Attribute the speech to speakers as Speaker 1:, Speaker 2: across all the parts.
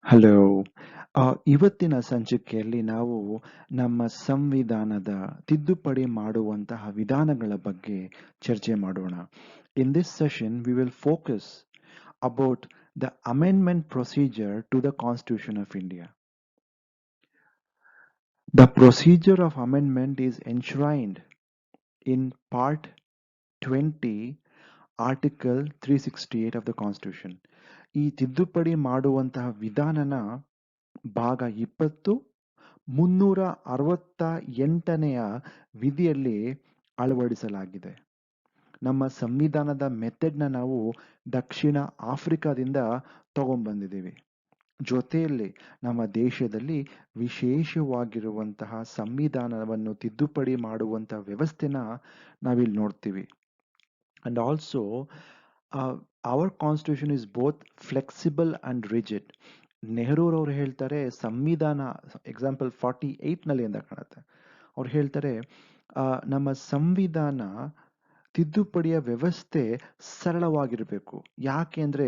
Speaker 1: Hello. ಇವತ್ತಿನ ಸಂಚಿಕೆಯಲ್ಲಿ ನಾವು ನಮ್ಮ ಸಂವಿಧಾನದ ತಿದ್ದುಪಡಿ ಮಾಡುವಂತಹ ವಿಧಾನಗಳ ಬಗ್ಗೆ ಚರ್ಚೆ ಮಾಡೋಣ. In this session we will focus about the amendment procedure to the constitution of India. The procedure of amendment is enshrined in Part 20, Article 368 of the Constitution. ಈ ತಿದ್ದುಪಡಿ ಮಾಡುವಂತಹ ವಿಧಾನನ ಭಾಗ 20 368ನೆಯ ವಿಧಿಯಲ್ಲಿ ಅಳವಡಿಸಲಾಗಿದೆ. ನಮ್ಮ ಸಂವಿಧಾನದ ಮೆಥಡ್ನ ನಾವು ದಕ್ಷಿಣ ಆಫ್ರಿಕಾದಿಂದ ತಗೊಂಡ್ಬಂದಿದ್ದೀವಿ. ಜೊತೆಯಲ್ಲಿ ನಮ್ಮ ದೇಶದಲ್ಲಿ ವಿಶೇಷವಾಗಿರುವಂತಹ ಸಂವಿಧಾನವನ್ನು ತಿದ್ದುಪಡಿ ಮಾಡುವಂತಹ ವ್ಯವಸ್ಥೆನ ನಾವಿಲ್ಲಿ ನೋಡ್ತೀವಿ. And also our constitution is both flexible and rigid. ನೆಹರೂರವ್ರು ಹೇಳ್ತಾರೆ ಸಂವಿಧಾನ ಎಕ್ಸಾಂಪಲ್ 48ನಲ್ಲಿ ಅಂತ ಕಾಣುತ್ತೆ. ಅವ್ರು ಹೇಳ್ತಾರೆ ನಮ್ಮ ಸಂವಿಧಾನ ತಿದ್ದುಪಡಿಯ ವ್ಯವಸ್ಥೆ ಸರಳವಾಗಿರಬೇಕು. ಯಾಕೆಂದ್ರೆ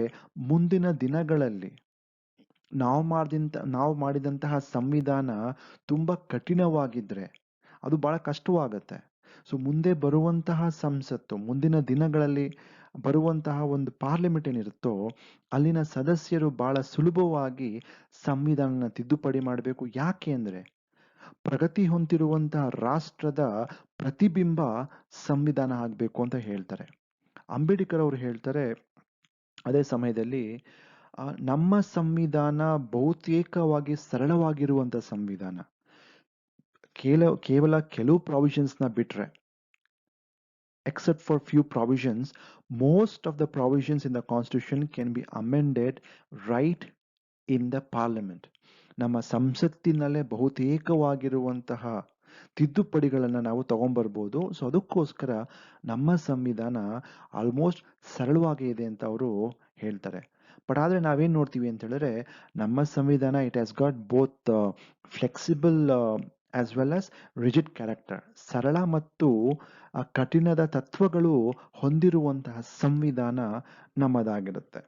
Speaker 1: ಮುಂದಿನ ದಿನಗಳಲ್ಲಿ ನಾವು ಮಾಡಿದಂತಹ ಸಂವಿಧಾನ ತುಂಬಾ ಕಠಿಣವಾಗಿದ್ರೆ ಅದು ಬಹಳ ಕಷ್ಟವಾಗತ್ತೆ. ಸೊ ಮುಂದೆ ಬರುವಂತಹ ಸಂಸತ್ತು, ಮುಂದಿನ ದಿನಗಳಲ್ಲಿ ಬರುವಂತಹ ಒಂದು ಪಾರ್ಲಿಮೆಂಟ್ ಏನಿರುತ್ತೋ ಅಲ್ಲಿನ ಸದಸ್ಯರು ಬಹಳ ಸುಲಭವಾಗಿ ಸಂವಿಧಾನನ ತಿದ್ದುಪಡಿ ಮಾಡಬೇಕು. ಯಾಕೆ ಅಂದ್ರೆ ಪ್ರಗತಿ ಹೊಂದಿರುವಂತಹ ರಾಷ್ಟ್ರದ ಪ್ರತಿಬಿಂಬ ಸಂವಿಧಾನ ಆಗಬೇಕು ಅಂತ ಹೇಳ್ತಾರೆ. ಅಂಬೇಡ್ಕರ್ ಅವರು ಹೇಳ್ತಾರೆ ಅದೇ ಸಮಯದಲ್ಲಿ ನಮ್ಮ ಸಂವಿಧಾನ ಬಹುತೇಕವಾಗಿ ಸರಳವಾಗಿರುವಂತ ಸಂವಿಧಾನ. ಕೇವಲ ಕೆಲವು ಪ್ರಾವಿಷನ್ಸ್ನ ಬಿಟ್ರೆ, except for few provisions, most of the provisions in the constitution can be amended right in the parliament. ನಮ್ಮ ಸಂಸತ್ತಿನಲ್ಲೇ ಬಹುತೇಕವಾಗಿರುವಂತಹ ತಿದ್ದುಪಡಿಗಳನ್ನು ನಾವು ತಗೊಂಡ್ಬರ್ಬೋದು. ಸೊ ಅದಕ್ಕೋಸ್ಕರ ನಮ್ಮ ಸಂವಿಧಾನ ಆಲ್ಮೋಸ್ಟ್ ಸರಳವಾಗೇ ಇದೆ ಅಂತ ಅವರು ಹೇಳ್ತಾರೆ. ಬಟ್ ಆದರೆ ನಾವೇನು ನೋಡ್ತೀವಿ ಅಂತ ಹೇಳಿದ್ರೆ ನಮ್ಮ ಸಂವಿಧಾನ it has got both flexible as well as rigid character. ಸರಳ ಮತ್ತು ಕಠಿಣದ ತತ್ವಗಳು ಹೊಂದಿರುವಂತಹ ಸಂವಿಧಾನ ನಮ್ಮದಾಗಿರುತ್ತೆ.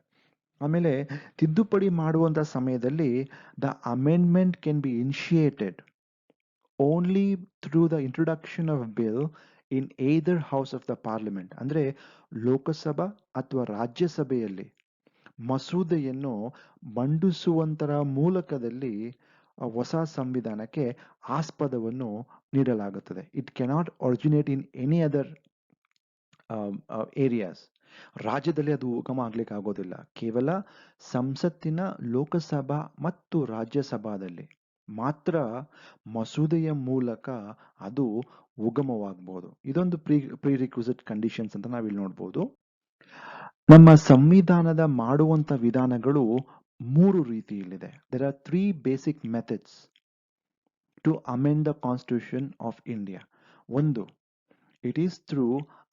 Speaker 1: ಆಮೇಲೆ ತಿದ್ದುಪಡಿ ಮಾಡುವಂತಹ ಸಮಯದಲ್ಲಿ the amendment can be initiated only through the introduction of bill in ಏದರ್ house of the parliament. ಅಂದ್ರೆ ಲೋಕಸಭಾ ಅಥವಾ ರಾಜ್ಯಸಭೆಯಲ್ಲಿ ಮಸೂದೆಯನ್ನು ಮಂಡಿಸುವಂತರ ಮೂಲಕದಲ್ಲಿ ಹೊಸ ಸಂವಿಧಾನಕ್ಕೆ ಆಸ್ಪದವನ್ನು ನೀಡಲಾಗುತ್ತದೆ. It cannot originate in any other areas. ರಾಜ್ಯದಲ್ಲಿ ಅದು ಉಗಮ ಆಗ್ಲಿಕ್ಕೆ ಆಗೋದಿಲ್ಲ. ಕೇವಲ ಸಂಸತ್ತಿನ ಲೋಕಸಭಾ ಮತ್ತು ರಾಜ್ಯಸಭಾದಲ್ಲಿ ಮಾತ್ರ ಮಸೂದೆಯ ಮೂಲಕ ಅದು ಉಗಮವಾಗಬಹುದು. ಇದೊಂದು ಪ್ರೀರಿಕ್ವಿಸಿಟ್ ಕಂಡೀಷನ್ಸ್ ಅಂತ ನಾವಿಲ್ಲಿ ನೋಡ್ಬೋದು. ನಮ್ಮ ಸಂವಿಧಾನದ ಮಾಡುವಂತ ವಿಧಾನಗಳು 3 ರೀತಿಯಲ್ಲಿದೆ. There are 3 basic methods to amend the constitution of India. ಒಂದು, it is through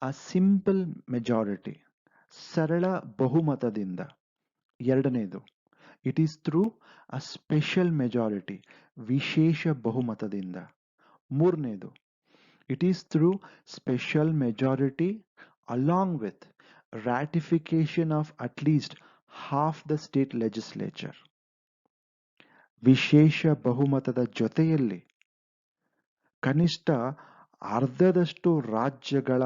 Speaker 1: a simple majority, ಸರಳ ಬಹುಮತದಿಂದ. ಎರಡನೇದು, it is through a special majority, ವಿಶೇಷ ಬಹುಮತದಿಂದ. ಮೂರನೇದು, it is through special majority along with ratification of at least half the state legislature. ವಿಶೇಷ ಬಹುಮತದ ಜೊತೆಯಲ್ಲಿ ಕನಿಷ್ಠ ಅರ್ಧದಷ್ಟು ರಾಜ್ಯಗಳ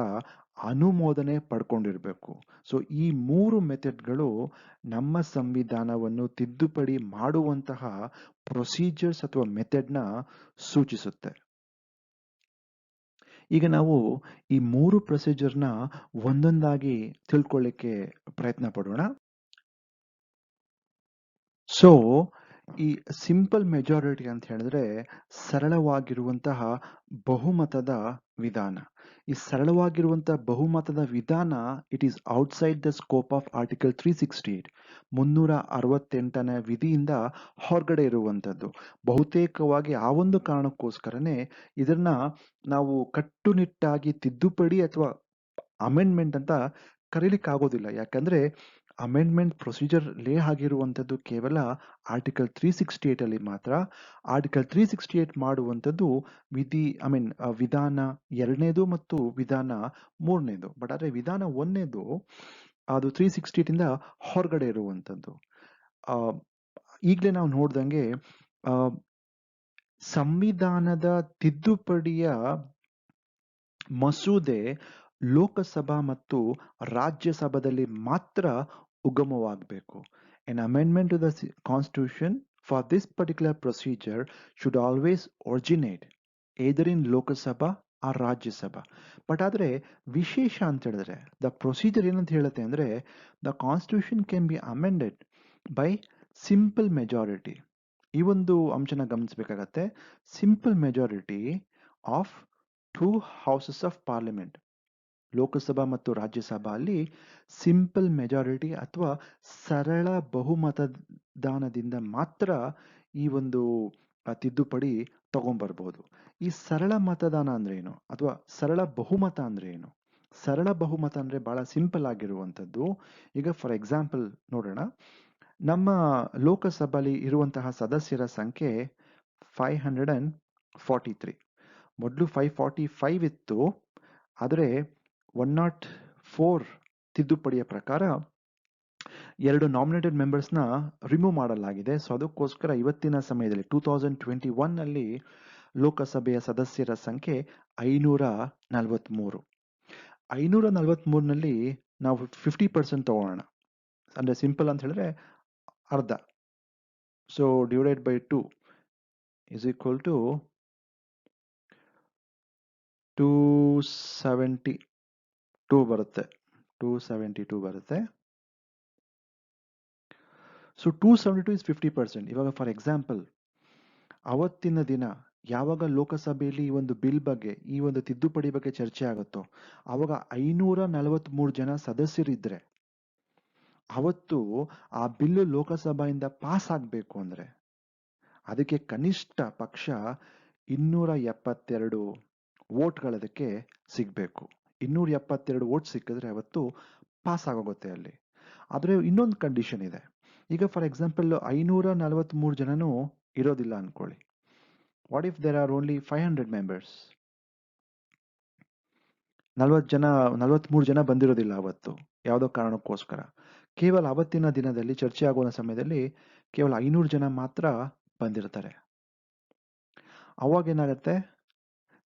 Speaker 1: ಅನುಮೋದನೆ ಪಡ್ಕೊಂಡಿರಬೇಕು. ಸೊ ಈ 3 ಮೆಥಡ್ಗಳು ನಮ್ಮ ಸಂವಿಧಾನವನ್ನು ತಿದ್ದುಪಡಿ ಮಾಡುವಂತಹ ಪ್ರೊಸೀಜರ್ಸ್ ಅಥವಾ ಮೆಥಡ್ನ ಸೂಚಿಸುತ್ತೆ. ಈಗ ನಾವು ಈ 3 ಪ್ರೊಸೀಜರ್ನ ಒಂದೊಂದಾಗಿ ತಿಳ್ಕೊಳ್ಳಿಕ್ಕೆ ಪ್ರಯತ್ನ ಪಡೋಣ. ಸೊ ಈ ಸಿಂಪಲ್ ಮೆಜಾರಿಟಿ ಅಂತ ಹೇಳಿದ್ರೆ ಸರಳವಾಗಿರುವಂತಹ ಬಹುಮತದ ವಿಧಾನ. ಈ ಸರಳವಾಗಿರುವಂತಹ ಬಹುಮತದ ವಿಧಾನ it is outside the scope of article 368, 368ನೇ ವಿಧಿಯಿಂದ ಹೊರಗಡೆ ಇರುವಂಥದ್ದು. ಬಹುತೇಕವಾಗಿ ಆ ಒಂದು ಕಾರಣಕ್ಕೋಸ್ಕರನೇ ಇದನ್ನ ನಾವು ಕಟ್ಟುನಿಟ್ಟಾಗಿ ತಿದ್ದುಪಡಿ ಅಥವಾ ಅಮೆಂಡ್ಮೆಂಟ್ ಅಂತ ಕರೀಲಿಕ್ಕಾಗೋದಿಲ್ಲ. ಯಾಕಂದ್ರೆ ಅಮೆಂಡ್ಮೆಂಟ್ ಪ್ರೊಸೀಜರ್ ಲೇ ಆಗಿರುವಂಥದ್ದು ಕೇವಲ ಆರ್ಟಿಕಲ್ 368 ಅಲ್ಲಿ ಮಾತ್ರ. ಆರ್ಟಿಕಲ್ 368 ಮಾಡುವಂಥದ್ದು ವಿಧಾನ 2ನೇದು ಮತ್ತು ವಿಧಾನ 3ನೇದು. ಬಟ್ ಆದರೆ ವಿಧಾನ 1ನೇದು ಅದು 368 ಇಂದ ಹೊರಗಡೆ ಇರುವಂಥದ್ದು. ಈಗಲೇ ನಾವು ನೋಡ್ದಂಗೆ ಆ, ಸಂವಿಧಾನದ ತಿದ್ದುಪಡಿಯ ಮಸೂದೆ ಲೋಕಸಭಾ ಮತ್ತು ರಾಜ್ಯಸಭಾದಲ್ಲಿ ಮಾತ್ರ ಉಗಮವಾಗಬೇಕು. An amendment to the constitution for this particular procedure should always originate either in Lok Sabha or Rajya Sabha. But ಆದರೆ ವಿಶೇಷ ಅಂತ ಹೇಳಿದ್ರೆ ದ ಪ್ರೊಸೀಜರ್ ಏನಂತ ಹೇಳುತ್ತೆ ಅಂದರೆ the constitution can be amended by simple majority. ಈ ಒಂದು ಅಂಶನ ಗಮನಿಸಬೇಕಾಗತ್ತೆ. Simple majority of two houses of parliament. Lok Sabha ಮತ್ತು ರಾಜ್ಯಸಭಾ ಅಲ್ಲಿ ಸಿಂಪಲ್ ಮೆಜಾರಿಟಿ ಅಥವಾ ಸರಳ ಬಹುಮತದಾನದಿಂದ ಮಾತ್ರ ಈ ಒಂದು ತಿದ್ದುಪಡಿ ತಗೊಂಡ್ಬರ್ಬೋದು. ಈ ಸರಳ ಮತದಾನ ಅಂದ್ರೆ ಏನು ಅಥವಾ ಸರಳ ಬಹುಮತ ಅಂದ್ರೆ ಏನು? ಸರಳ ಬಹುಮತ ಅಂದ್ರೆ ಬಹಳ ಸಿಂಪಲ್ ಆಗಿರುವಂಥದ್ದು. ಈಗ ಫಾರ್ ಎಕ್ಸಾಂಪಲ್ ನೋಡೋಣ, ನಮ್ಮ ಲೋಕಸಭೆಯಲ್ಲಿ ಇರುವಂತಹ ಸದಸ್ಯರ ಸಂಖ್ಯೆ 543. ಮೊದಲು 545 ಇತ್ತು, ಆದರೆ 104 ತಿದ್ದುಪಡಿಯ ಪ್ರಕಾರ 2 ನಾಮಿನೇಟೆಡ್ ಮೆಂಬರ್ಸ್ನ ರಿಮೂವ್ ಮಾಡಲಾಗಿದೆ. ಸೊ ಅದಕ್ಕೋಸ್ಕರ ಇವತ್ತಿನ ಸಮಯದಲ್ಲಿ 2021 ಅಲ್ಲಿ ಲೋಕಸಭೆಯ ಸದಸ್ಯರ ಸಂಖ್ಯೆ 543. 543ನಲ್ಲಿ ನಾವು 50% ತಗೋಣ. ಅಂದ್ರೆ ಸಿಂಪಲ್ ಅಂತ ಹೇಳಿದ್ರೆ ಅರ್ಧ. So divided by 2 is equal to 272 ಬರುತ್ತೆ. 272 ಬರುತ್ತೆ. So 272 is 50%. ಇವಾಗ ಫಾರ್ ಎಕ್ಸಾಂಪಲ್ ಅವತ್ತಿನ ದಿನ ಯಾವಾಗ ಲೋಕಸಭೆಯಲ್ಲಿ ಈ ಒಂದು ಬಿಲ್ ಬಗ್ಗೆ, ಈ ಒಂದು ತಿದ್ದುಪಡಿ ಬಗ್ಗೆ ಚರ್ಚೆ ಆಗುತ್ತೋ ಆವಾಗ 543 ಜನ ಸದಸ್ಯರಿದ್ರೆ ಅವತ್ತು ಆ ಬಿಲ್ಲು ಲೋಕಸಭೆಯಿಂದ ಪಾಸ್ ಆಗಬೇಕು ಅಂದ್ರೆ ಅದಕ್ಕೆ ಕನಿಷ್ಠ ಪಕ್ಷ 272 ವೋಟ್ಗಳದಕ್ಕೆ ಸಿಗಬೇಕು. 272 ವೋಟ್ ಸಿಕ್ಕಿದ್ರೆ ಅವತ್ತು ಪಾಸ್ ಆಗೋಗುತ್ತೆ ಅಲ್ಲಿ. ಆದರೆ ಇನ್ನೊಂದು ಕಂಡೀಷನ್ ಇದೆ. ಈಗ ಫಾರ್ ಎಕ್ಸಾಂಪಲ್ 543 ಜನನೂ ಇರೋದಿಲ್ಲ ಅನ್ಕೊಳ್ಳಿ. What if there are only 500 members? 43 ಜನ ಬಂದಿರೋದಿಲ್ಲ ಅವತ್ತು ಯಾವುದೋ ಕಾರಣಕ್ಕೋಸ್ಕರ. ಕೇವಲ ಅವತ್ತಿನ ದಿನದಲ್ಲಿ ಚರ್ಚೆ ಆಗುವ ಸಮಯದಲ್ಲಿ ಕೇವಲ 500 ಜನ ಮಾತ್ರ ಬಂದಿರ್ತಾರೆ. ಅವಾಗ ಏನಾಗುತ್ತೆ?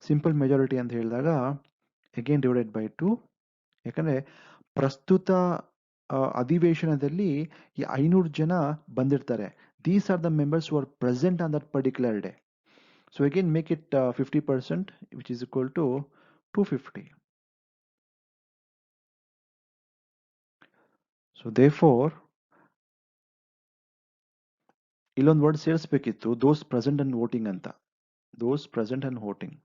Speaker 1: ಸಿಂಪಲ್ ಮೆಜಾರಿಟಿ ಅಂತ ಹೇಳಿದಾಗ ಅಗೇನ್ ಡಿವೈಡೆಡ್ ಬೈ 2. ಯಾಕಂದ್ರೆ ಪ್ರಸ್ತುತ ಅಧಿವೇಶನದಲ್ಲಿ ಈ 500 ಜನ ಬಂದಿರ್ತಾರೆ. These are the members who are present on that particular day. So again make it 50%, which is equal to 250. So therefore ಇಲ್ಲೊಂದು ವರ್ಡ್ ಸೇರಿಸ್ಬೇಕಿತ್ತು, ದೋಸ್ ಪ್ರೆಸೆಂಟ್ ಅಂಡ್ ವೋಟಿಂಗ್ ಅಂತ. Those present and voting,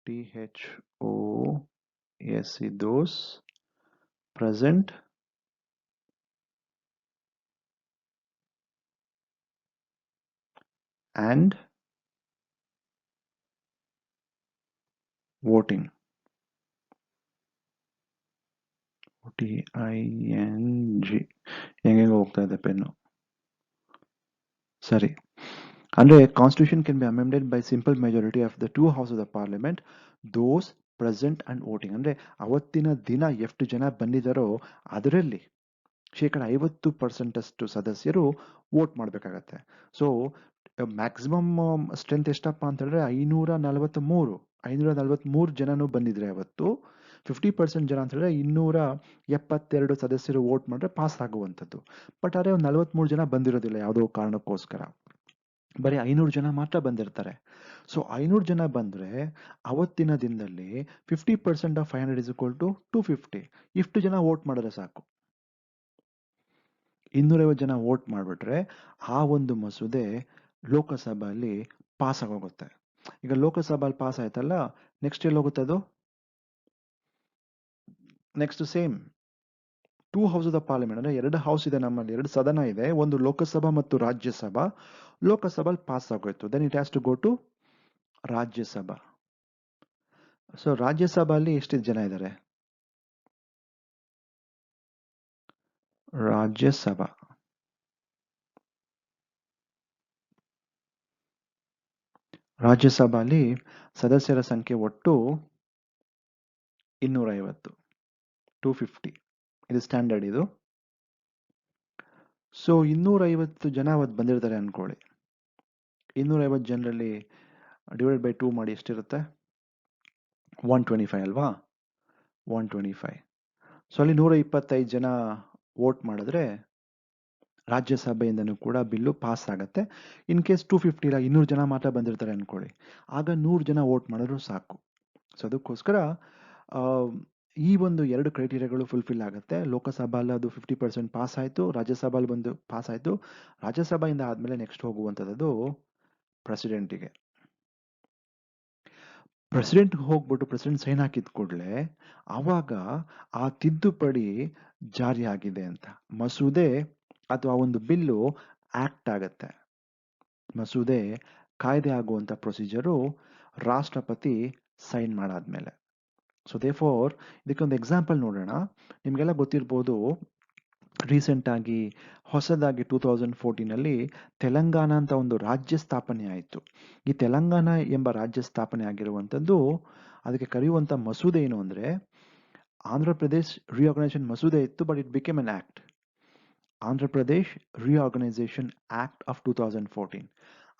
Speaker 1: THOSE, those present and voting. OTING. ಹೆಂಗೆ ಹೋಗ್ತಾ ಇದೆ pen? ಸರಿ. ಅಂದ್ರೆ constitution can be amended by simple majority of the two house of the parliament, those present and voting. ಅಂದ್ರೆ ಅವತ್ತಿನ ದಿನ ಎಷ್ಟು ಜನ ಬಂದಿದ್ದಾರೋ ಅದರಲ್ಲಿ 50% ಅಷ್ಟು ಸದಸ್ಯರು ವೋಟ್ ಮಾಡಬೇಕಾಗತ್ತೆ. ಸೊ ಮ್ಯಾಕ್ಸಿಮಮ್ ಸ್ಟ್ರೆಂತ್ ಎಷ್ಟಪ್ಪ ಅಂತ ಹೇಳಿದ್ರೆ 543 ಜನನು ಬಂದಿದ್ರೆ ಅವತ್ತು 50% ಜನ ಅಂತ ಹೇಳಿದ್ರೆ 272 ಸದಸ್ಯರು ವೋಟ್ ಮಾಡಿದ್ರೆ ಪಾಸ್ ಆಗುವಂಥದ್ದು. ಬಟ್ ಆದರೆ 43 ಜನ ಬಂದಿರೋದಿಲ್ಲ ಯಾವುದೋ ಕಾರಣಕ್ಕೋಸ್ಕರ, ಬರೀ 500 ಜನ ಮಾತ್ರ ಬಂದಿರ್ತಾರೆ. ಸೊ 500 ಜನ ಬಂದ್ರೆ ಅವತ್ತಿನ ದಿನದಲ್ಲಿ 50% ಆಫ್ 500 is equal to 250. ಇಷ್ಟು ಜನ ವೋಟ್ ಮಾಡಿದ್ರೆ ಸಾಕು. 250 ಜನ ವೋಟ್ ಮಾಡಿಬಿಟ್ರೆ ಆ ಒಂದು ಮಸೂದೆ ಲೋಕಸಭೆಯಲ್ಲಿ ಪಾಸ್ ಆಗೋಗುತ್ತೆ. ಈಗ ಲೋಕಸಭೆಯಲ್ಲಿ ಪಾಸ್ ಆಯ್ತಲ್ಲ, ನೆಕ್ಸ್ಟ್ ಎಲ್ಲಿ ಹೋಗುತ್ತೆ ಅದು? Next same two house of the parliament, ಅಂದ್ರೆ 2 ಹೌಸ್ ಇದೆ ನಮ್ಮಲ್ಲಿ, 2 ಸದನ ಇದೆ, ಒಂದು ಲೋಕಸಭಾ ಮತ್ತು ರಾಜ್ಯಸಭಾ. ಲೋಕಸಭೆಯಲ್ಲಿ ಪಾಸ್ ಆಗೋಯ್ತು, then it has to go to Rajya Sabha. So ರಾಜ್ಯಸಭೆಯಲ್ಲಿ ಎಷ್ಟು ಜನ ಇದ್ದಾರೆ? ರಾಜ್ಯಸಭೆಯಲ್ಲಿ ಸದಸ್ಯರ ಸಂಖ್ಯೆ ಒಟ್ಟು 250, 250. ಇದು ಸ್ಟ್ಯಾಂಡರ್ಡ್. ಇದು ಸೊ 250 ಜನ ಅವತ್ತು ಬಂದಿರ್ತಾರೆ ಅನ್ಕೊಳ್ಳಿ. 250 ಜನರಲ್ಲಿ ಡಿವೈಡ್ ಬೈ 2 ಮಾಡಿ ಎಷ್ಟಿರುತ್ತೆ? 125 ಅಲ್ವಾ? 125. ಸೊ ಅಲ್ಲಿ 125 ಜನ ವೋಟ್ ಮಾಡಿದ್ರೆ ರಾಜ್ಯಸಭೆಯಿಂದನೂ ಕೂಡ ಬಿಲ್ಲು ಪಾಸ್ ಆಗುತ್ತೆ. ಇನ್ ಕೇಸ್ 250 ಇಲ್ಲ 200 ಜನ ಮಾತ್ರ ಬಂದಿರ್ತಾರೆ ಅನ್ಕೊಳ್ಳಿ, ಆಗ 100 ಜನ ವೋಟ್ ಮಾಡಿದ್ರು ಸಾಕು. ಸೊ ಅದಕ್ಕೋಸ್ಕರ ಈ ಒಂದು 2 ಕ್ರೈಟೀರಿಯಾಗಳು ಫುಲ್ಫಿಲ್ ಆಗುತ್ತೆ. ಲೋಕಸಭೆಯಲ್ಲಿ ಅದು 50% ಪಾಸ್ ಆಯಿತು, ರಾಜ್ಯಸಭೆಯಲ್ಲಿ ಬಂದು ಪಾಸ್ ಆಯಿತು. ರಾಜ್ಯಸಭೆಯಿಂದ ಆದಮೇಲೆ ನೆಕ್ಸ್ಟ್ ಹೋಗುವಂಥದ್ದು ಪ್ರೆಸಿಡೆಂಟಿಗೆ. ಪ್ರೆಸಿಡೆಂಟ್ಗೆ ಹೋಗ್ಬಿಟ್ಟು ಪ್ರೆಸಿಡೆಂಟ್ ಸೈನ್ ಹಾಕಿದ ಕೂಡಲೇ ಆವಾಗ ಆ ತಿದ್ದುಪಡಿ ಜಾರಿ ಆಗಿದೆ ಅಂತ ಮಸೂದೆ ಅಥವಾ ಒಂದು ಬಿಲ್ಲು ಆಕ್ಟ್ ಆಗತ್ತೆ. ಮಸೂದೆ ಕಾಯ್ದೆ ಆಗುವಂಥ ಪ್ರೊಸೀಜರು ರಾಷ್ಟ್ರಪತಿ ಸೈನ್ ಮಾಡಾದ್ಮೇಲೆ. ಸೊ ದೇರ್ಫೋರ್ ಇದಕ್ಕೊಂದು ಎಕ್ಸಾಂಪಲ್ ನೋಡೋಣ. ನಿಮಗೆಲ್ಲ ಗೊತ್ತಿರ್ಬೋದು, ರೀಸೆಂಟಾಗಿ ಹೊಸದಾಗಿ 2014 ತೆಲಂಗಾಣ ಅಂತ ಒಂದು ರಾಜ್ಯ ಸ್ಥಾಪನೆ ಆಯಿತು. ಈ ತೆಲಂಗಾಣ ಎಂಬ ರಾಜ್ಯ ಸ್ಥಾಪನೆ ಆಗಿರುವಂಥದ್ದು, ಅದಕ್ಕೆ ಕರೆಯುವಂಥ ಮಸೂದೆ ಏನು ಅಂದರೆ ಆಂಧ್ರ ಪ್ರದೇಶ್ ರಿಆರ್ಗನೈಸೇಷನ್ ಮಸೂದೆ ಇತ್ತು, but it became an act. Andhra Pradesh reorganisation act of 2014.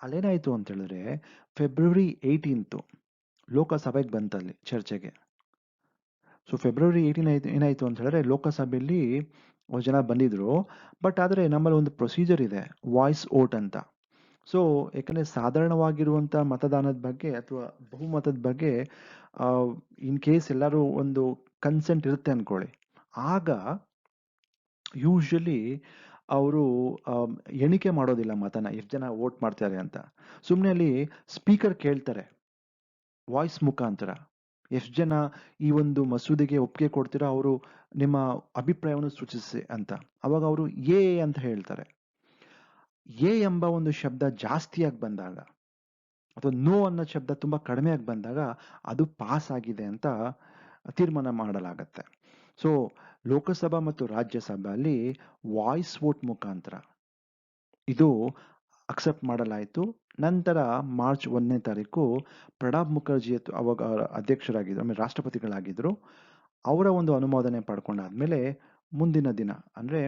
Speaker 1: ಅಲ್ಲೇನಾಯಿತು ಅಂತ ಹೇಳಿದ್ರೆ ಫೆಬ್ರವರಿ 18 ಲೋಕಸಭೆಗೆ ಬಂತಲ್ಲಿ ಚರ್ಚೆಗೆ. ಸೊ ಫೆಬ್ರವರಿ 18 ಏನಾಯಿತು ಅಂತ ಹೇಳಿದ್ರೆ ಲೋಕಸಭೆಯಲ್ಲಿ ಜನ ಬಂದಿದ್ರು. ಬಟ್ ಆದರೆ ನಮ್ಮಲ್ಲಿ ಒಂದು ಪ್ರೊಸೀಜರ್ ಇದೆ, ವಾಯ್ಸ್ ವೋಟ್ ಅಂತ. ಸೊ ಯಾಕಂದರೆ ಸಾಧಾರಣವಾಗಿರುವಂಥ ಮತದಾನದ ಬಗ್ಗೆ ಅಥವಾ ಬಹುಮತದ ಬಗ್ಗೆ ಇನ್ ಕೇಸ್ ಎಲ್ಲರೂ ಒಂದು ಕನ್ಸೆಂಟ್ ಇರುತ್ತೆ ಅಂದ್ಕೊಳ್ಳಿ, ಆಗ ಯೂಶ್ವಲಿ ಅವರು ಎಣಿಕೆ ಮಾಡೋದಿಲ್ಲ ಮತನ, ಎಷ್ಟು ಜನ ವೋಟ್ ಮಾಡ್ತಾರೆ ಅಂತ. ಸುಮ್ಮನೆ ಅಲ್ಲಿ ಸ್ಪೀಕರ್ ಕೇಳ್ತಾರೆ ವಾಯ್ಸ್ ಮುಖಾಂತರ, ಎಷ್ಟು ಜನ ಈ ಒಂದು ಮಸೂದೆಗೆ ಒಪ್ಪಿಗೆ ಕೊಡ್ತೀರಾ, ಅವರು ನಿಮ್ಮ ಅಭಿಪ್ರಾಯವನ್ನು ಸೂಚಿಸಿ ಅಂತ. ಅವಾಗ ಅವರು ಎ ಅಂತ ಹೇಳ್ತಾರೆ. ಎ ಎಂಬ ಒಂದು ಶಬ್ದ ಜಾಸ್ತಿಯಾಗಿ ಬಂದಾಗ ಅಥವಾ ನೋ ಅನ್ನೋ ಶಬ್ದ ತುಂಬ ಕಡಿಮೆಯಾಗಿ ಬಂದಾಗ ಅದು ಪಾಸ್ ಆಗಿದೆ ಅಂತ ತೀರ್ಮಾನ ಮಾಡಲಾಗತ್ತೆ. ಸೊ ಲೋಕಸಭಾ ಮತ್ತು ರಾಜ್ಯಸಭೆಯಲ್ಲಿ ವಾಯ್ಸ್ ವೋಟ್ ಮುಖಾಂತರ ಇದು ಅಕ್ಸೆಪ್ಟ್ ಮಾಡಲಾಯಿತು. ನಂತರ ಮಾರ್ಚ್ 1ನೇ ತಾರೀಕು ಪ್ರಣಬ್ ಮುಖರ್ಜಿ ಅವಾಗ ಅಧ್ಯಕ್ಷರಾಗಿದ್ದರು, ಆಮೇಲೆ ರಾಷ್ಟ್ರಪತಿಗಳಾಗಿದ್ದರು. ಅವರ ಒಂದು ಅನುಮೋದನೆ ಪಡ್ಕೊಂಡಾದ್ಮೇಲೆ ಮುಂದಿನ ದಿನ ಅಂದರೆ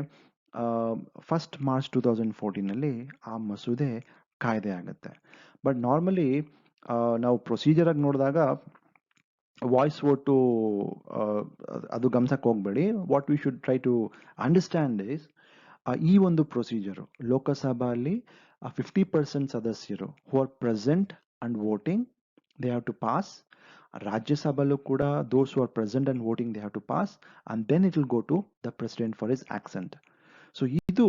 Speaker 1: 1 ಮಾರ್ಚ್ 2014 ಆ ಮಸೂದೆ ಕಾಯ್ದೆ ಆಗುತ್ತೆ. ಬಟ್ ನಾರ್ಮಲಿ ನಾವು ಪ್ರೊಸೀಜರಾಗಿ ನೋಡಿದಾಗ ವಾಯ್ಸ್ ವೋಟು ಅದು ಗಮನಿಸಕ್ಕೆ ಹೋಗಬೇಡಿ. What we should try to understand is ಈ ಒಂದು ಪ್ರೊಸೀಜರು ಲೋಕಸಭೆಯಲ್ಲಿ 50% ಸದಸ್ಯರು who are present and voting they have to pass. ರಾಜ್ಯಸಭೆಯಲ್ಲೂ ಕೂಡ those who are present and voting they have to pass and then it will go to the president for his accent. So ಇದು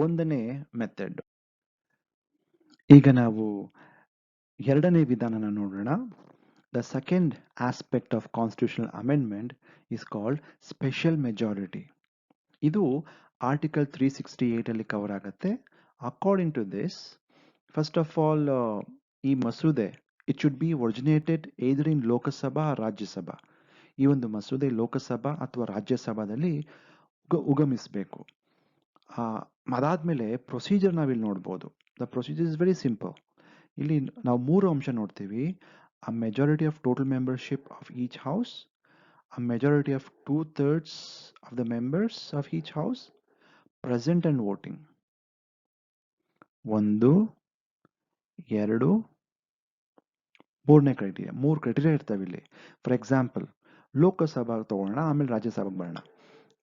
Speaker 1: ಒಂದನೇ method. ಈಗ ನಾವು ಎರಡನೇ ವಿಧಾನನ ನೋಡೋಣ. The second aspect of constitutional amendment is called special majority. ಇದು article 368 ಅಲ್ಲಿ cover ಆಗುತ್ತೆ. According to this, first of all ಈ ಮಸೂದೆ it should be originated either ಇನ್ ಲೋಕಸಭಾ ರಾಜ್ಯಸಭಾ. ಈ ಒಂದು ಮಸೂದೆ ಲೋಕಸಭಾ ಅಥವಾ ರಾಜ್ಯಸಭಾದಲ್ಲಿ ಉಗಮಿಸಬೇಕು. ಅದಾದಮೇಲೆ ಪ್ರೊಸೀಜರ್ ನಾವಿಲ್ಲಿ ನೋಡ್ಬೋದು. The procedure is very simple. ಇಲ್ಲಿ ನಾವು 3 ಅಂಶ ನೋಡ್ತೀವಿ. a majority of total membership of each house, a majority of 2/3 of the members of each house present and voting. 1 2 3ನೇ ಕ್ರೈಟೀರಿಯಾ. 3 ಕ್ರೈಟೀರಿಯಾ ಇರ್ತವೆ ಇಲ್ಲಿ. ಫಾರ್ ಎಕ್ಸಾಂಪಲ್ ಲೋಕಸಭಾ ತಗೊಳ್ಳೋಣ, ಆಮೇಲೆ ರಾಜ್ಯಸಭೆಗೆ ಬರೋಣ.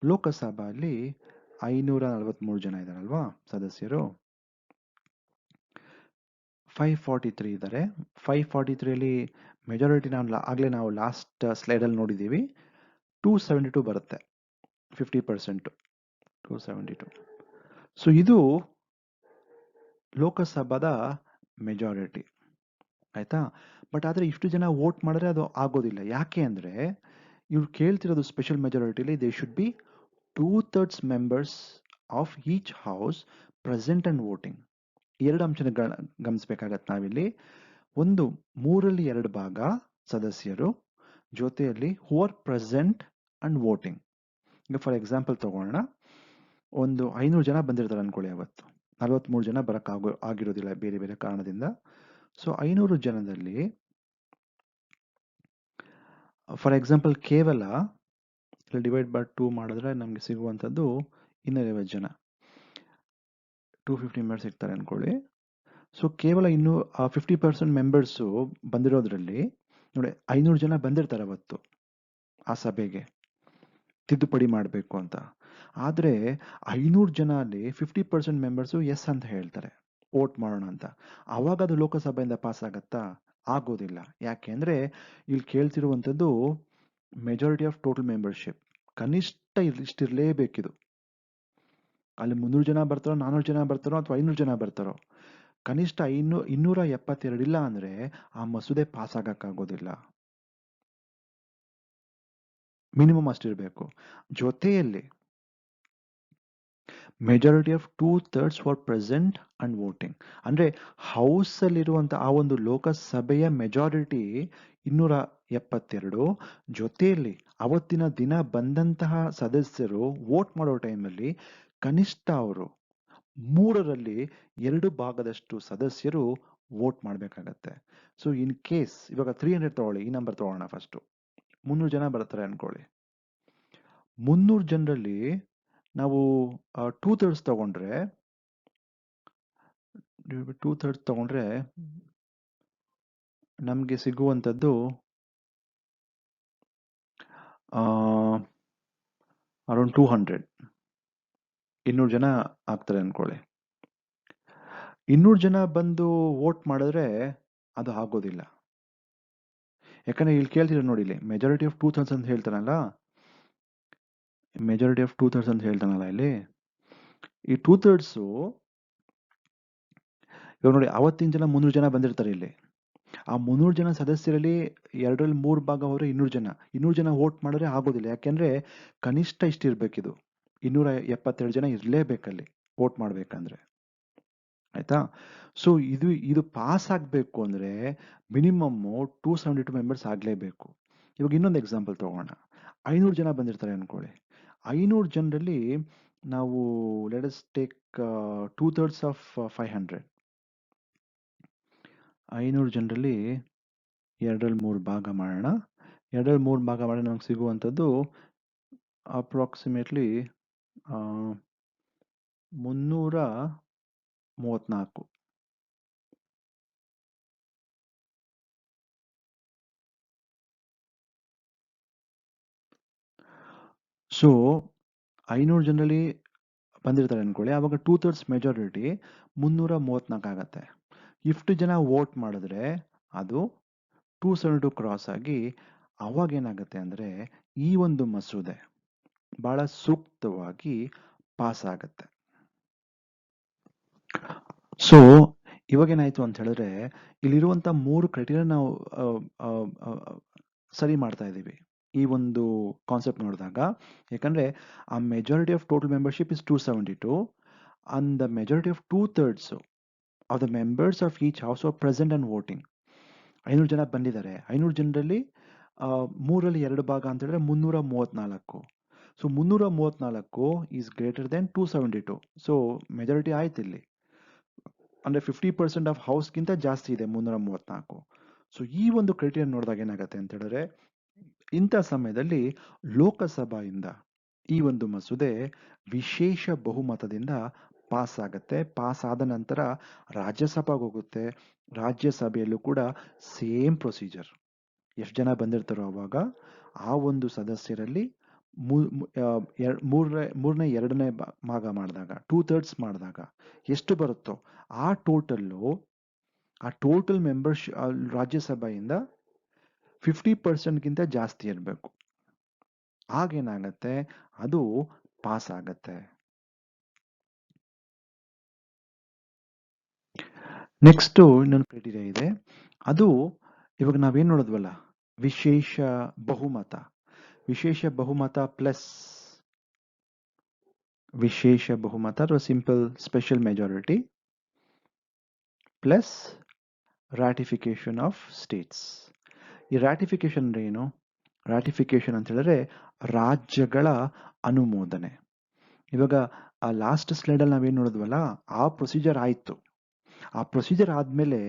Speaker 1: ಲೋಕಸಭೆಯಲ್ಲಿ 543 ಜನ ಇದ್ದಾರಲ್ವಾ ಸದಸ್ಯರು, 543 ಇದ್ದಾರೆ. 543 ಮೆಜಾರಿಟಿ ನಾವು ಲಾಸ್ಟ್ ಸ್ಲೈಡಲ್ಲಿ ನೋಡಿದ್ದೀವಿ, 272 ಬರುತ್ತೆ. 50%, 272. ಸೊ ಇದು ಲೋಕಸಭಾದ ಮೆಜಾರಿಟಿ ಆಯ್ತಾ. ಬಟ್ ಆದರೆ ಇಷ್ಟು ಜನ ವೋಟ್ ಮಾಡಿದ್ರೆ ಅದು ಆಗೋದಿಲ್ಲ. ಯಾಕೆ ಅಂದರೆ ಇವ್ರು ಕೇಳ್ತಿರೋದು ಸ್ಪೆಷಲ್ ಮೆಜಾರಿಟಿಲಿ they should be 2/3 members of each house present and voting. 2 ಅಂಶನ ಗಮನಿಸಬೇಕಾಗತ್ತೆ ನಾವಿಲ್ಲಿ. ಒಂದು 3/2 ಭಾಗ ಸದಸ್ಯರು ಜೊತೆಯಲ್ಲಿ who are present and voting. ಈಗ ಫಾರ್ ಎಕ್ಸಾಂಪಲ್ ತಗೊಳ್ಳೋಣ, ಒಂದು 500 ಜನ ಬಂದಿರ್ತಾರೆ ಅನ್ಕೊಳ್ಳಿ. ಅವತ್ತು 43 ಜನ ಆಗಿರೋದಿಲ್ಲ ಬೇರೆ ಬೇರೆ ಕಾರಣದಿಂದ. ಸೊ 500 ಜನದಲ್ಲಿ ಫಾರ್ ಎಕ್ಸಾಂಪಲ್ ಕೇವಲ ಡಿವೈಡ್ ಬೈ 2 ಮಾಡಿದ್ರೆ ನಮಗೆ ಸಿಗುವಂಥದ್ದು 250 ಜನ. 250 ಮೆಂಬರ್ಸ್ ಇರ್ತಾರೆ ಅನ್ಕೊಳ್ಳಿ. ಸೊ ಕೇವಲ ಇನ್ನು 50% ಮೆಂಬರ್ಸು ಬಂದಿರೋದ್ರಲ್ಲಿ ನೋಡಿ 500 ಜನ ಬಂದಿರ್ತಾರೆ ಅವತ್ತು ಆ ಸಭೆಗೆ ತಿದ್ದುಪಡಿ ಮಾಡಬೇಕು ಅಂತ. ಆದರೆ 500 ಜನ ಅಲ್ಲಿ 50% ಮೆಂಬರ್ಸು ಎಸ್ ಅಂತ ಹೇಳ್ತಾರೆ, ವೋಟ್ ಮಾಡೋಣ ಅಂತ. ಆವಾಗ ಅದು ಲೋಕಸಭೆಯಿಂದ ಪಾಸ್ ಆಗತ್ತಾ? ಆಗೋದಿಲ್ಲ. ಯಾಕೆಂದ್ರೆ ಇಲ್ಲಿ ಕೇಳ್ತಿರುವಂಥದ್ದು ಮೆಜಾರಿಟಿ ಆಫ್ ಟೋಟಲ್ ಮೆಂಬರ್ಶಿಪ್. ಕನಿಷ್ಠ ಇಷ್ಟಿರಲೇಬೇಕಿದು. ಅಲ್ಲಿ 300 ಜನ ಬರ್ತಾರೋ, 400 ಜನ ಬರ್ತಾರೋ, ಅಥವಾ 500 ಜನ ಬರ್ತಾರೋ, ಕನಿಷ್ಠ 272 ಇಲ್ಲ ಅಂದ್ರೆ ಆ ಮಸೂದೆ ಪಾಸ್ ಆಗಕ್ಕಾಗೋದಿಲ್ಲ. ಮಿನಿಮಮ್ ಅಷ್ಟಿರಬೇಕು. ಜೊತೆಯಲ್ಲಿ majority of 2/3 for present and voting. ಅಂದ್ರೆ ಹೌಸ್ ಅಲ್ಲಿರುವಂತ ಆ ಒಂದು ಲೋಕಸಭೆಯ ಮೆಜಾರಿಟಿ 272, ಜೊತೆಯಲ್ಲಿ ಅವತ್ತಿನ ದಿನ ಬಂದಂತಹ ಸದಸ್ಯರು ವೋಟ್ ಮಾಡೋ ಟೈಮಲ್ಲಿ ಕನಿಷ್ಠ ಅವರು 2/3 ಸದಸ್ಯರು ವೋಟ್ ಮಾಡಬೇಕಾಗತ್ತೆ. ಸೊ ಇನ್ ಕೇಸ್ ಇವಾಗ 300 ತಗೊಳ್ಳಿ, ಈ ನಂಬರ್ ತಗೊಳ್ಳೋಣ ಫಸ್ಟ್. 300 ಜನ ಬರ್ತಾರೆ ಅನ್ಕೊಳ್ಳಿ. 300 ಜನರಲ್ಲಿ ನಾವು 2/3 ತಗೊಂಡ್ರೆ 2/3 ತಗೊಂಡ್ರೆ ನಮಗೆ ಸಿಗುವಂಥದ್ದು ಅರೌಂಡ್ 200 ಜನ ಆಗ್ತಾರೆ ಅನ್ಕೊಳ್ಳಿ. 200 ಜನ ಬಂದು ವೋಟ್ ಮಾಡಿದ್ರೆ ಅದು ಆಗೋದಿಲ್ಲ. ಯಾಕಂದ್ರೆ ಇಲ್ಲಿ ಕೇಳ್ತಿರೋ ನೋಡಿ, ಇಲ್ಲಿ ಮೆಜಾರಿಟಿ ಆಫ್ 2/3 ಅಂತ ಹೇಳ್ತಾನಲ್ಲ, ಮೆಜಾರಿಟಿ ಆಫ್ 2/3 ಅಂತ ಹೇಳ್ತಾನಲ್ಲ ಇಲ್ಲಿ, ಈ 2/3 ಇವಾಗ ನೋಡಿ ಅವತ್ತಿನ ಜನ 300 ಜನ ಬಂದಿರ್ತಾರೆ ಇಲ್ಲಿ. ಆ 300 ಜನ ಸದಸ್ಯರಲ್ಲಿ 2/3 ಭಾಗ ಹೋದ್ರೆ 200 ಜನ ವೋಟ್ ಮಾಡಿದ್ರೆ ಆಗೋದಿಲ್ಲ. ಯಾಕೆಂದ್ರೆ ಕನಿಷ್ಠ ಇಷ್ಟಿರ್ಬೇಕಿದು, 272 ಜನ ಇರಲೇಬೇಕಲ್ಲಿ ವೋಟ್ ಮಾಡ್ಬೇಕಂದ್ರೆ. ಆಯ್ತಾ? ಸೊ ಇದು ಪಾಸ್ ಆಗಬೇಕು ಅಂದ್ರೆ ಮಿನಿಮಮ್ 272 ಮೆಂಬರ್ಸ್ ಆಗಲೇಬೇಕು. ಇವಾಗ ಇನ್ನೊಂದು ಎಕ್ಸಾಂಪಲ್ ತಗೋಣ. 500 ಜನ ಬಂದಿರ್ತಾರೆ ಅನ್ಕೊಳ್ಳಿ. 500 ಜನರಲ್ಲಿ ನಾವು ಲೆಟ್ ಅಸ್ ಟೇಕ್ 2/3 ಆಫ್ 500. 500 ಜನರಲ್ಲಿ 2/3 ಭಾಗ ಮಾಡೋಣ. 2/3 ಭಾಗ ಮಾಡಿ ನಮಗೆ ಸಿಗುವಂಥದ್ದು ಅಪ್ರಾಕ್ಸಿಮೇಟ್ಲಿ 334. ಸೊ 500 ಜನರಲ್ಲಿ ಬಂದಿರ್ತಾರೆ ಅನ್ಕೊಳ್ಳಿ. ಆವಾಗ 2/3 ಮೆಜಾರಿಟಿ 334 ಆಗತ್ತೆ. ಇಷ್ಟು ಜನ ವೋಟ್ ಮಾಡಿದ್ರೆ ಅದು 272 ಕ್ರಾಸ್ ಆಗಿ ಅವಾಗ ಏನಾಗುತ್ತೆ ಅಂದ್ರೆ ಈ ಒಂದು ಮಸೂದೆ ಬಹಳ ಸೂಕ್ತವಾಗಿ ಪಾಸ್ ಆಗತ್ತೆ. ಸೊ ಇವಾಗೇನಾಯ್ತು ಅಂತ ಹೇಳಿದ್ರೆ ಇಲ್ಲಿರುವಂತ 3 ಕ್ರೈಟೀರಿಯಾ ನಾವು ಸರಿ ಮಾಡ್ತಾ ಇದ್ದೀವಿ ಈ ಒಂದು ಕಾನ್ಸೆಪ್ಟ್ ನೋಡಿದಾಗ. ಯಾಕಂದ್ರೆ ಆ majority of total membership is 272 and the majority of 2/3 of the members of each house are present and voting. 500 ಜನ ಬಂದಿದ್ದಾರೆ. 500 ಜನರಲ್ಲಿ 3/2 ಭಾಗ ಅಂತ ಹೇಳಿದ್ರೆ 334. So 334 is greater than 272. So majority ಆಯ್ತು ಇಲ್ಲಿ. ಅಂದ್ರೆ 50% ಆಫ್ ಹೌಸ್ಗಿಂತ ಜಾಸ್ತಿ ಇದೆ 334. ಸೊ ಈ ಒಂದು ಕ್ರೈಟೀರಿಯಾ ನೋಡಿದಾಗ ಏನಾಗುತ್ತೆ ಅಂತ ಹೇಳಿದ್ರೆ ಇಂಥ ಸಮಯದಲ್ಲಿ ಲೋಕಸಭೆಯಿಂದ ಈ ಒಂದು ಮಸೂದೆ ವಿಶೇಷ ಬಹುಮತದಿಂದ ಪಾಸ್ ಆಗತ್ತೆ. ಪಾಸ್ ಆದ ನಂತರ ರಾಜ್ಯಸಭೆಗೆ ಹೋಗುತ್ತೆ. ರಾಜ್ಯಸಭೆಯಲ್ಲೂ ಕೂಡ ಸೇಮ್ ಪ್ರೊಸೀಜರ್. ಎಷ್ಟು ಜನ ಬಂದಿರ್ತಾರೋ ಅವಾಗ ಆ ಒಂದು ಸದಸ್ಯರಲ್ಲಿ 2/3 ಭಾಗ ಮಾಡಿದಾಗ 2/3 ಮಾಡಿದಾಗ ಎಷ್ಟು ಬರುತ್ತೋ ಆ ಟೋಟಲ್ ಮೆಂಬರ್ಶಿಪ್ ರಾಜ್ಯಸಭೆಯಿಂದ 50%ಗಿಂತ ಜಾಸ್ತಿ ಇರಬೇಕು. ಆಗೇನಾಗತ್ತೆ ಅದು ಪಾಸ್ ಆಗತ್ತೆ. ನೆಕ್ಸ್ಟ್ ಇನ್ನೊಂದು ಕ್ರೈಟೀರಿಯಾ ಇದೆ. ಅದು ಇವಾಗ ನಾವೇನ್ ನೋಡಿದ್ವಲ್ಲ, ವಿಶೇಷ ಬಹುಮತ. ವಿಶೇಷ ಬಹುಮತ ಪ್ಲಸ್ ವಿಶೇಷ ಬಹುಮತ ಅಥವಾ simple special majority plus ratification of states. ಈ ರಾಟಿಫಿಕೇಶನ್ ಅಂದ್ರೆ ಏನು? ರಾಟಿಫಿಕೇಶನ್ ಅಂತ ಹೇಳಿದ್ರೆ ರಾಜ್ಯಗಳ ಅನುಮೋದನೆ. ಇವಾಗ ಆ ಲಾಸ್ಟ್ ಸ್ಲೈಡಲ್ಲಿ ನಾವೇನು ನೋಡಿದ್ವಲ್ಲ ಆ ಪ್ರೊಸೀಜರ್ ಆಯಿತು. ಆ ಪ್ರೊಸೀಜರ್ ಆದಮೇಲೆ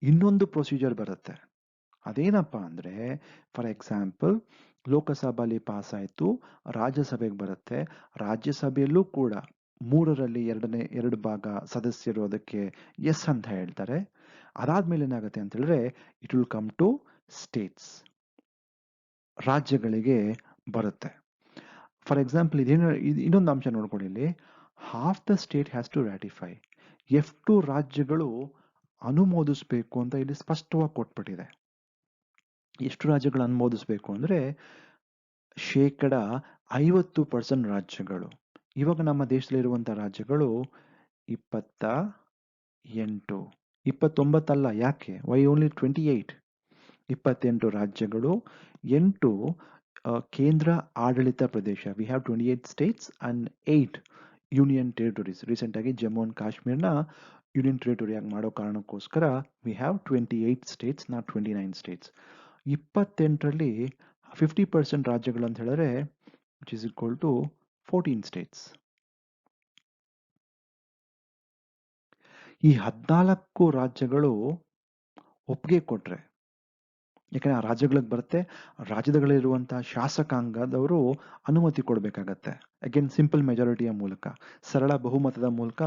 Speaker 1: ಇನ್ನೊಂದು ಪ್ರೊಸೀಜರ್ ಬರುತ್ತೆ. ಅದೇನಪ್ಪ ಅಂದರೆ ಫಾರ್ ಎಕ್ಸಾಂಪಲ್ ಲೋಕಸಭೆಯಲ್ಲಿ ಪಾಸ್ ಆಯಿತು, ರಾಜ್ಯಸಭೆಗೆ ಬರುತ್ತೆ. ರಾಜ್ಯಸಭೆಯಲ್ಲೂ ಕೂಡ 3ರಲ್ಲಿ 2 ಭಾಗ ಸದಸ್ಯರು ಅದಕ್ಕೆ ಎಸ್ ಅಂತ ಹೇಳ್ತಾರೆ. ಅದಾದ್ಮೇಲೆ ಏನಾಗುತ್ತೆ ಅಂತ ಹೇಳಿದ್ರೆ it will come to states, ರಾಜ್ಯಗಳಿಗೆ ಬರುತ್ತೆ. ಫಾರ್ ಎಕ್ಸಾಂಪಲ್ ಇನ್ನೊಂದು ಅಂಶ ನೋಡ್ಕೊಳ್ಳಿ ಇಲ್ಲಿ, half the state has to ratify. ಎಷ್ಟು ರಾಜ್ಯಗಳು ಅನುಮೋದಿಸಬೇಕು ಅಂತ ಇಲ್ಲಿ ಸ್ಪಷ್ಟವಾಗಿ ಕೊಟ್ಬಿಟ್ಟಿದೆ. ಎಷ್ಟು ರಾಜ್ಯಗಳು ಅನುಮೋದಿಸಬೇಕು ಅಂದರೆ 50% ರಾಜ್ಯಗಳು. ಇವಾಗ ನಮ್ಮ ದೇಶದಲ್ಲಿರುವಂಥ ರಾಜ್ಯಗಳು 28, 29 ಅಲ್ಲ. ಯಾಕೆ? Y only 28? 28 ರಾಜ್ಯಗಳು, 8 ಕೇಂದ್ರ ಆಡಳಿತ ಪ್ರದೇಶ. We have 28 states and 8 union territories. ರೀಸೆಂಟಾಗಿ ಜಮ್ಮು ಅಂಡ್ ಕಾಶ್ಮೀರ್ನ ಯೂನಿಯನ್ ಟೆರಿಟರಿಯಾಗಿ ಮಾಡೋ ಕಾರಣಕ್ಕೋಸ್ಕರ we have 28 states, not 29 states. 28ರಲ್ಲಿ 50% ರಾಜ್ಯಗಳು ಅಂತ ಹೇಳಿದ್ರೆ which is equal to 14 states. ಈ 14 ರಾಜ್ಯಗಳು ಒಪ್ಪಿಗೆ ಕೊಟ್ರೆ, ಯಾಕಂದ್ರೆ ಆ ರಾಜ್ಯಗಳಿಗೆ ಬರುತ್ತೆ, ರಾಜ್ಯದಲ್ಲಿರುವಂತಹ ಶಾಸಕಾಂಗದವರು ಅನುಮತಿ ಕೊಡಬೇಕಾಗತ್ತೆ. ಅಗೇನ್ ಸಿಂಪಲ್ ಮೆಜಾರಿಟಿಯ ಮೂಲಕ, ಸರಳ ಬಹುಮತದ ಮೂಲಕ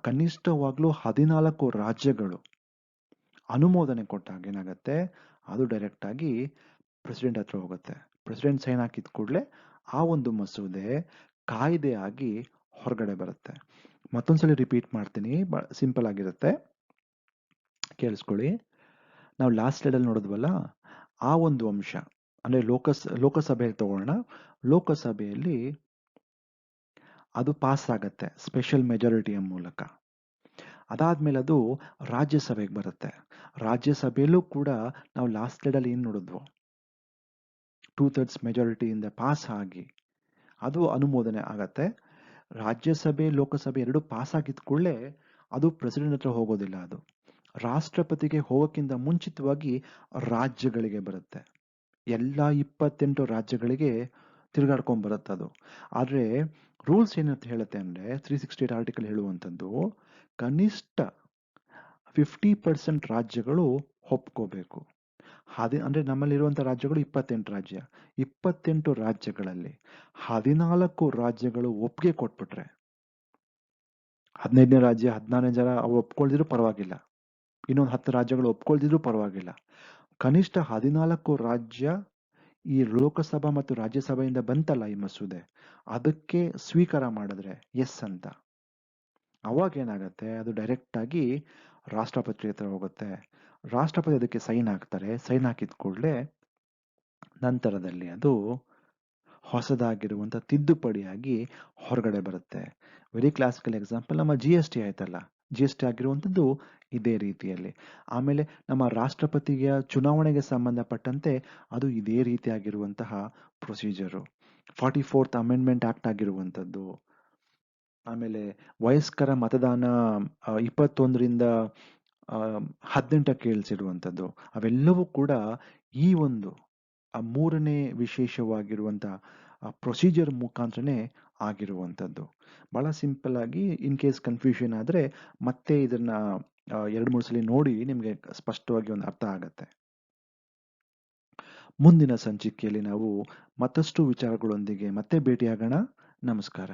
Speaker 1: ಕನಿಷ್ಠವಾಗ್ಲೂ 14 ರಾಜ್ಯಗಳು ಅನುಮೋದನೆ ಕೊಟ್ಟಾಗ ಏನಾಗುತ್ತೆ, ಅದು ಡೈರೆಕ್ಟ್ ಆಗಿ ಪ್ರೆಸಿಡೆಂಟ್ ಹತ್ರ ಹೋಗುತ್ತೆ. ಪ್ರೆಸಿಡೆಂಟ್ ಸೈನ್ ಹಾಕಿದ ಕೂಡಲೇ ಆ ಒಂದು ಮಸೂದೆ ಕಾಯ್ದೆ ಆಗಿ ಹೊರಗಡೆ ಬರುತ್ತೆ. ಮತ್ತೊಂದ್ಸಲಿ ರಿಪೀಟ್ ಮಾಡ್ತೀನಿ, ಸಿಂಪಲ್ ಆಗಿರುತ್ತೆ, ಕೇಳಿಸ್ಕೊಳ್ಳಿ. ನಾವು ಲಾಸ್ಟ್ ಸ್ಲೈಡಲ್ಲಿ ನೋಡಿದ್ವಲ್ಲ, ಆ ಒಂದು ಅಂಶ ಅಂದರೆ ಲೋಕಸಭೆಯಲ್ಲಿ ತಗೊಳ್ಳೋಣ. ಲೋಕಸಭೆಯಲ್ಲಿ ಅದು ಪಾಸ್ ಆಗತ್ತೆ ಸ್ಪೆಷಲ್ ಮೆಜಾರಿಟಿಯ ಮೂಲಕ. ಅದಾದ್ಮೇಲೆ ಅದು ರಾಜ್ಯಸಭೆಗೆ ಬರುತ್ತೆ. ರಾಜ್ಯಸಭೆಯಲ್ಲೂ ಕೂಡ ನಾವು ಲಾಸ್ಟ್ ಸ್ಲೈಡಲ್ಲಿ ಏನು ನೋಡಿದ್ವು, 2/3 ಮೆಜಾರಿಟಿಯಿಂದ ಪಾಸ್ ಆಗಿ ಅದು ಅನುಮೋದನೆ ಆಗತ್ತೆ. ರಾಜ್ಯಸಭೆ ಲೋಕಸಭೆ ಎರಡು ಪಾಸ್ ಆಗಿದ ಕೂಡಲೇ ಅದು ಪ್ರೆಸಿಡೆಂಟ್ ಹತ್ರ ಹೋಗೋದಿಲ್ಲ, ಅದು ರಾಷ್ಟ್ರಪತಿಗೆ ಹೋಗೋಕ್ಕಿಂತ ಮುಂಚಿತವಾಗಿ ರಾಜ್ಯಗಳಿಗೆ ಬರುತ್ತೆ. ಎಲ್ಲ 28 ರಾಜ್ಯಗಳಿಗೆ ತಿರುಗಾಡ್ಕೊಂಡ್ ಬರುತ್ತೆ ಅದು. ಆದರೆ ರೂಲ್ಸ್ ಏನಂತ ಹೇಳುತ್ತೆ ಅಂದರೆ 368 ಆರ್ಟಿಕಲ್ ಹೇಳುವಂಥದ್ದು, ಕನಿಷ್ಠ 50% ರಾಜ್ಯಗಳು ಒಪ್ಕೋಬೇಕು. ಅಂದರೆ ನಮ್ಮಲ್ಲಿರುವಂಥ ರಾಜ್ಯಗಳು 28 ರಾಜ್ಯ. 28 ರಾಜ್ಯಗಳಲ್ಲಿ 14 ರಾಜ್ಯಗಳು ಒಪ್ಪಿಗೆ ಕೊಟ್ಬಿಟ್ರೆ, 15ನೇ ರಾಜ್ಯ 16ನೇ ಜನ ಅವು ಒಪ್ಕೊಳ್ದಿದ್ರು ಪರವಾಗಿಲ್ಲ, ಇನ್ನೊಂದು 10 ರಾಜ್ಯಗಳು ಒಪ್ಕೊಳ್ದಿದ್ರು ಪರವಾಗಿಲ್ಲ, ಕನಿಷ್ಠ 14 ರಾಜ್ಯ ಈ ಲೋಕಸಭಾ ಮತ್ತು ರಾಜ್ಯಸಭೆಯಿಂದ ಬಂತಲ್ಲ ಈ ಮಸೂದೆ, ಅದಕ್ಕೆ ಸ್ವೀಕಾರ ಮಾಡಿದ್ರೆ ಎಸ್ ಅಂತ, ಅವಾಗ ಏನಾಗುತ್ತೆ, ಅದು ಡೈರೆಕ್ಟ್ ಆಗಿ ರಾಷ್ಟ್ರಪತಿ ಹತ್ರ ಹೋಗುತ್ತೆ. ರಾಷ್ಟ್ರಪತಿ ಅದಕ್ಕೆ ಸೈನ್ ಹಾಕ್ತಾರೆ. ಸೈನ್ ಹಾಕಿದ ಕೂಡಲೇ ನಂತರದಲ್ಲಿ ಅದು ಹೊಸದಾಗಿರುವಂಥ ತಿದ್ದುಪಡಿಯಾಗಿ ಹೊರಗಡೆ ಬರುತ್ತೆ. ವೆರಿ ಕ್ಲಾಸಿಕಲ್ ಎಕ್ಸಾಂಪಲ್ ನಮ್ಮ GST ಆಯ್ತಲ್ಲ, GST ಆಗಿರುವಂಥದ್ದು ಇದೇ ರೀತಿಯಲ್ಲಿ. ಆಮೇಲೆ ನಮ್ಮ ರಾಷ್ಟ್ರಪತಿಯ ಚುನಾವಣೆಗೆ ಸಂಬಂಧಪಟ್ಟಂತೆ ಅದು ಇದೇ ರೀತಿಯಾಗಿರುವಂತಹ ಪ್ರೊಸೀಜರು. 44th ಅಮೆಂಡ್ಮೆಂಟ್ ಆಕ್ಟ್ ಆಗಿರುವಂಥದ್ದು. ಆಮೇಲೆ ವಯಸ್ಕರ ಮತದಾನ 21ರಿಂದ 18ಕ್ಕೆ ಇಳಿಸಿರುವಂಥದ್ದು, ಅವೆಲ್ಲವೂ ಕೂಡ ಈ ಒಂದು 3ನೇ ವಿಶೇಷವಾಗಿರುವಂಥ ಪ್ರೊಸೀಜರ್ ಮುಖಾಂತರನೇ ಆಗಿರುವಂಥದ್ದು. ಭಾಳ ಸಿಂಪಲ್ ಆಗಿ, ಇನ್ ಕೇಸ್ ಕನ್ಫ್ಯೂಷನ್ ಆದರೆ ಮತ್ತೆ ಇದನ್ನ 2-3 ಸಲ ನೋಡಿ ನಿಮಗೆ ಸ್ಪಷ್ಟವಾಗಿ ಒಂದು ಅರ್ಥ ಆಗತ್ತೆ. ಮುಂದಿನ ಸಂಚಿಕೆಯಲ್ಲಿ ನಾವು ಮತ್ತಷ್ಟು ವಿಚಾರಗಳೊಂದಿಗೆ ಮತ್ತೆ ಭೇಟಿಯಾಗೋಣ. ನಮಸ್ಕಾರ.